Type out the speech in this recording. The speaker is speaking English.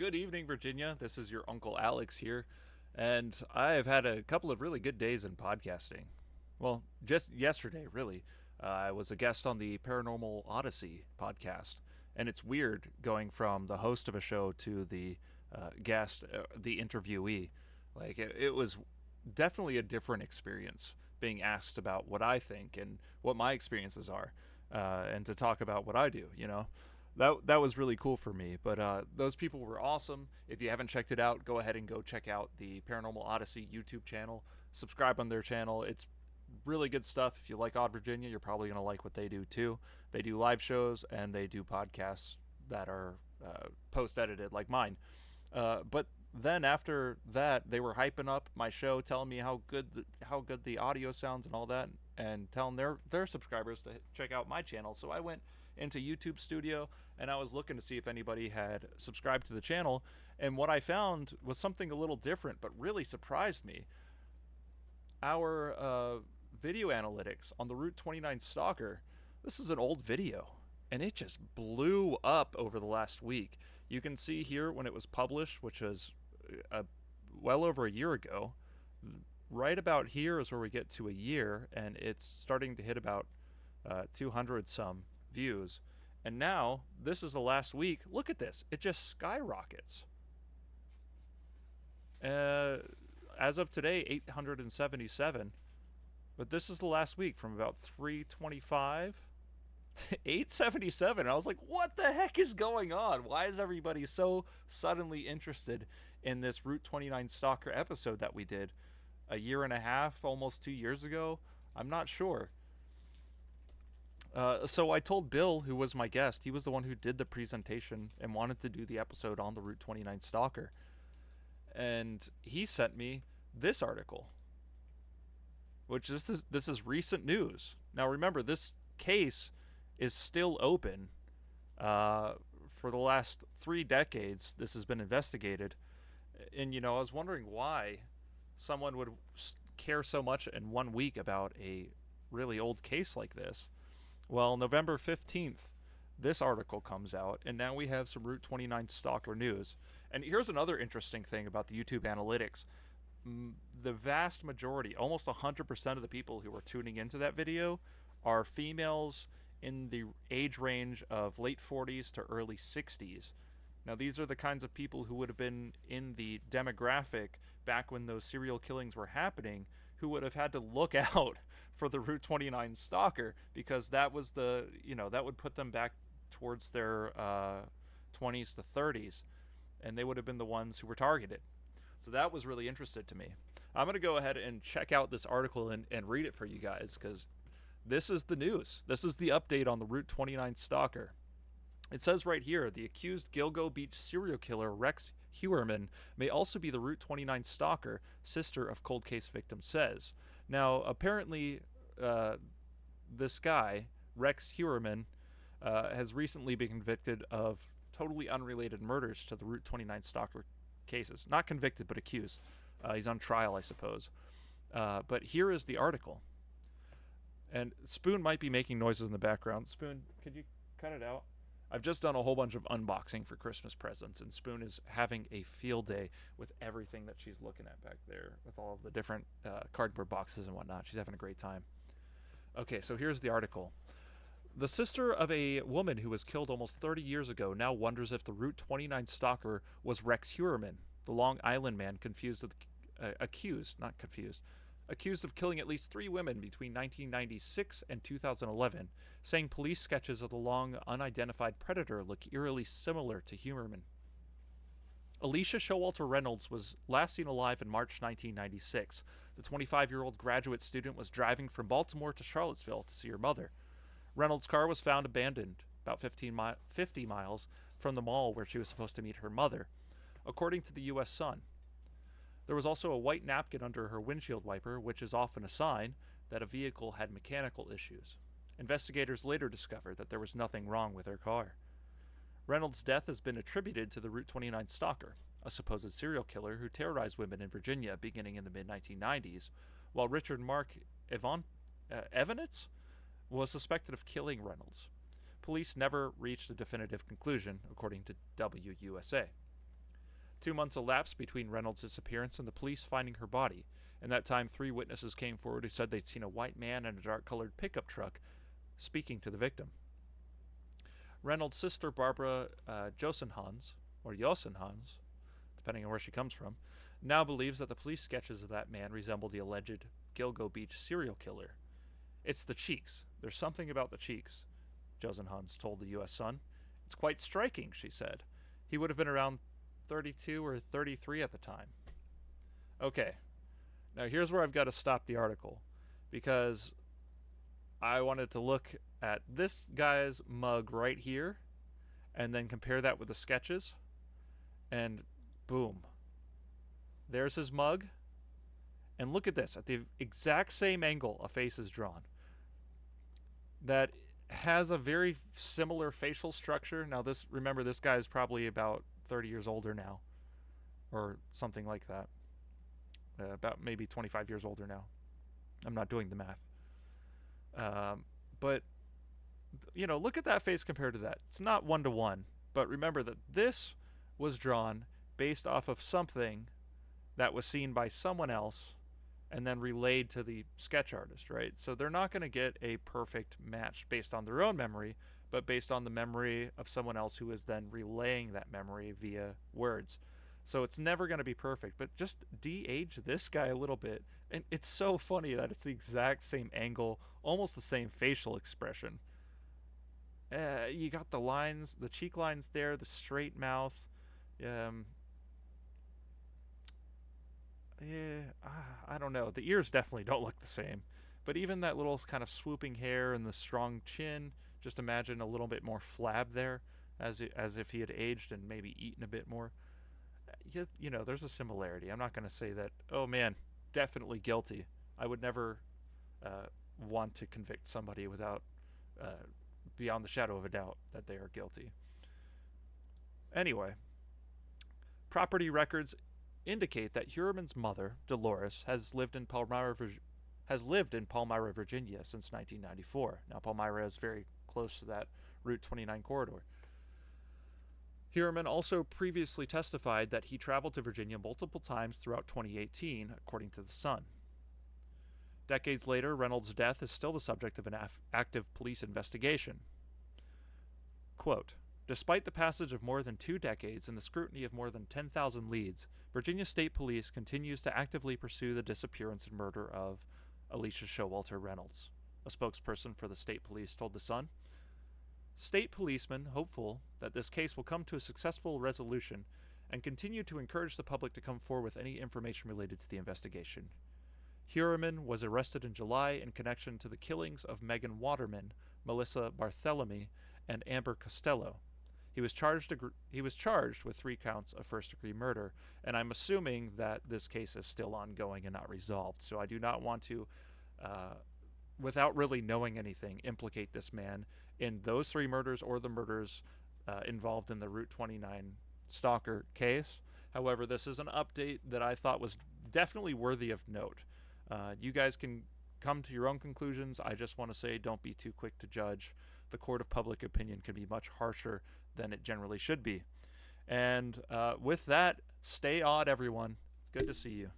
Good evening, Virginia. This is your Uncle Alex here, and I have had a couple of really good days in podcasting. Well, just yesterday, really. I was a guest on the Paranormal Odyssey podcast, and it's weird going from the host of a show to the guest, the interviewee. It was definitely a different experience being asked about what I think and what my experiences are, and to talk about what I do. That was really cool for me. But those people were awesome. If you haven't checked it out, go ahead and go check out the Paranormal Odyssey YouTube channel. Subscribe on their channel. It's really good stuff. If you like Odd Virginia, you're probably going to like what they do too. They do live shows and they do podcasts that are post edited like mine. But then after that, they were hyping up my show, telling me how good the audio sounds and all that, and telling their subscribers to check out my channel. So I went into YouTube Studio and I was looking to see if anybody had subscribed to the channel, and what I found was something a little different, but really surprised me. Our video analytics on the Route 29 Stalker. This is an old video, and it just blew up over the last week. You can see here when it was published, which was uh, well over a year ago. Right about here is where we get to a year, and it's starting to hit about 200 some views. And now, this is the last week. Look at this. It just skyrockets. Uh, as of today, 877. But this is the last week from about 325 to 877. I was like, what the heck is going on? Why is everybody so suddenly interested in this Route 29 Stalker episode that we did a year and a half, almost 2 years ago? I'm not sure. So I told Bill, who was my guest, he was the one who did the presentation and wanted to do the episode on the Route 29 Stalker. And he sent me this article, which this is recent news. Now remember, this case is still open. For the last 3 decades, this has been investigated, and I was wondering why someone would care so much in 1 week about a really old case like this. Well, November 15th, this article comes out, and now we have some Route 29 Stalker news. And here's another interesting thing about the YouTube analytics. The vast majority, almost 100% of the people who are tuning into that video are females in the age range of late 40s to early 60s. Now, these are the kinds of people who would have been in the demographic back when those serial killings were happening, who would have had to look out for the Route 29 Stalker, because that was that would put them back towards their 20s to 30s, and they would have been the ones who were targeted. So that was really interesting to me. I'm going to go ahead and check out this article and read it for you guys, because this is the news. This is the update on the Route 29 Stalker. It says right here, the accused Gilgo Beach serial killer Rex Heuermann may also be the Route 29 Stalker, sister of cold case victim says. Now, apparently, this guy, Rex Heuermann, has recently been convicted of totally unrelated murders to the Route 29 Stalker cases. Not convicted, but accused. He's on trial, I suppose. But here is the article. And Spoon might be making noises in the background. Spoon, could you cut it out? I've just done a whole bunch of unboxing for Christmas presents, and Spoon is having a field day with everything that she's looking at back there, with all of the different cardboard boxes and whatnot. She's having a great time. Okay, so here's the article. The sister of a woman who was killed almost 30 years ago now wonders if the Route 29 stalker was Rex Heuermann, the Long Island man accused of killing at least 3 women between 1996 and 2011, saying police sketches of the long, unidentified predator look eerily similar to Heuermann. Alicia Showalter Reynolds was last seen alive in March 1996. The 25-year-old graduate student was driving from Baltimore to Charlottesville to see her mother. Reynolds' car was found abandoned about 50 miles from the mall where she was supposed to meet her mother, according to the U.S. Sun. There was also a white napkin under her windshield wiper, which is often a sign that a vehicle had mechanical issues. Investigators later discovered that there was nothing wrong with her car. Reynolds' death has been attributed to the Route 29 stalker, a supposed serial killer who terrorized women in Virginia beginning in the mid-1990s, while Richard Mark Evanitz was suspected of killing Reynolds. Police never reached a definitive conclusion, according to WUSA. 2 months elapsed between Reynolds' disappearance and the police finding her body. In that time, 3 witnesses came forward who said they'd seen a white man in a dark-colored pickup truck speaking to the victim. Reynolds' sister, Barbara Josenhans, or Josenhans, depending on where she comes from, now believes that the police sketches of that man resemble the alleged Gilgo Beach serial killer. It's the cheeks. There's something about the cheeks, Josenhans told the U.S. Sun. It's quite striking, she said. He would have been around 32 or 33 at the time. Okay, now here's where I've got to stop the article, because I wanted to look at this guy's mug right here and then compare that with the sketches, and boom. There's his mug, and look at this. At the exact same angle a face is drawn. That has a very similar facial structure. Now remember, this guy is probably about 30 years older now, or something like that. About maybe 25 years older now. I'm not doing the math. But, look at that face compared to that. It's not 1-to-1. But remember that this was drawn based off of something that was seen by someone else and then relayed to the sketch artist, right? So they're not going to get a perfect match based on their own memory, but based on the memory of someone else who is then relaying that memory via words. So it's never going to be perfect, but just de-age this guy a little bit. And it's so funny that it's the exact same angle, almost the same facial expression. You got the lines, the cheek lines there, the straight mouth. I don't know. The ears definitely don't look the same. But even that little kind of swooping hair and the strong chin, just imagine a little bit more flab there, as if he had aged and maybe eaten a bit more. There's a similarity. I'm not going to say that, oh man, definitely guilty. I would never want to convict somebody without, beyond the shadow of a doubt, that they are guilty. Anyway, property records indicate that Heuermann's mother, Dolores, has lived in Palmyra, Virginia since 1994. Now, Palmyra is very close to that Route 29 corridor. Heuermann also previously testified that he traveled to Virginia multiple times throughout 2018, according to The Sun. Decades later, Reynolds' death is still the subject of an active police investigation. Quote, despite the passage of more than 2 decades and the scrutiny of more than 10,000 leads, Virginia State Police continues to actively pursue the disappearance and murder of Alicia Showalter Reynolds, a spokesperson for the state police told The Sun. State policemen hopeful that this case will come to a successful resolution and continue to encourage the public to come forward with any information related to the investigation. Heuermann was arrested in July in connection to the killings of Megan Waterman, Melissa Barthelemy, and Amber Costello. He was charged with 3 counts of first-degree murder, and I'm assuming that this case is still ongoing and not resolved. So I do not want to, without really knowing anything, implicate this man in those 3 murders or the murders involved in the Route 29 Stalker case. However, this is an update that I thought was definitely worthy of note. You guys can come to your own conclusions. I just want to say, don't be too quick to judge. The court of public opinion can be much harsher than it generally should be. And with that, stay odd, everyone. Good to see you.